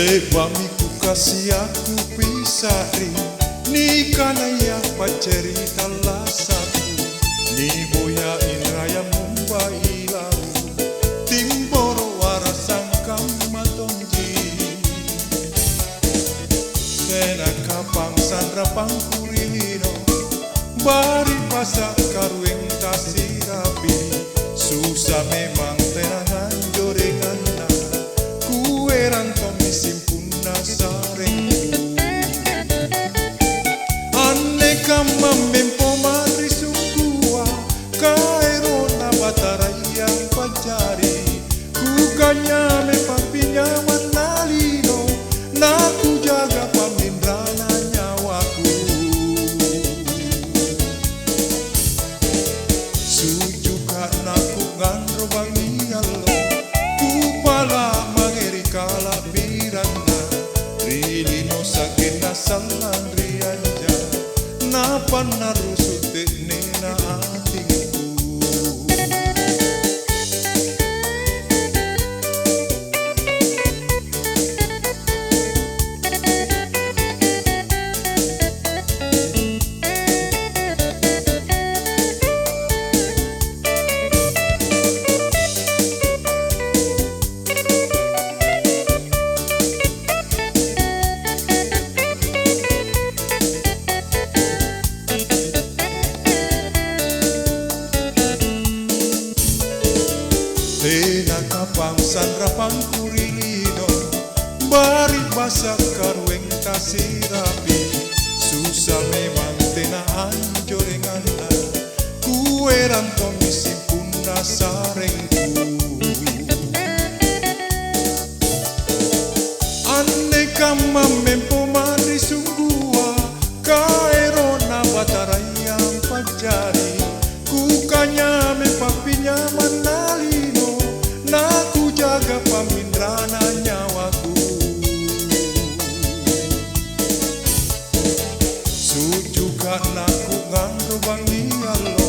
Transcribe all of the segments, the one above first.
Lebamiku kasih aku pisari ni kanaya pacerita lasaku ni boya inraya mumbai lau timboro warasang kamatonji sena kapang sandra pangkurino bari pasak karueng tasirapi susah memang tenangan jorengan kueran tomi simpuna sarengku aneka mamempo mari sungguha kaerona batarayang pacari kukanya me papinya manalino naku jaga pamindrana nyawaku sujuka naku ngandro bangialo kupala kala birana rilino sakena salandrianja napa narusute nena atinku Tena kapang sandra pangkurilino bari basak karueng tasirapi susah memang tena anjorengana kueran tomi simpuna sarengku aneka mamempo mari sungguha kaerona batarayang pacari kukanya me papinya manali naku jaga pamindrana nyawaku sujuka naku ngandro bangialo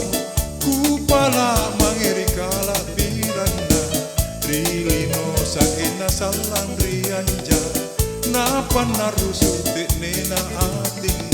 kupala mangirikala birana rilino sakena salandrianja napa narusute nena ating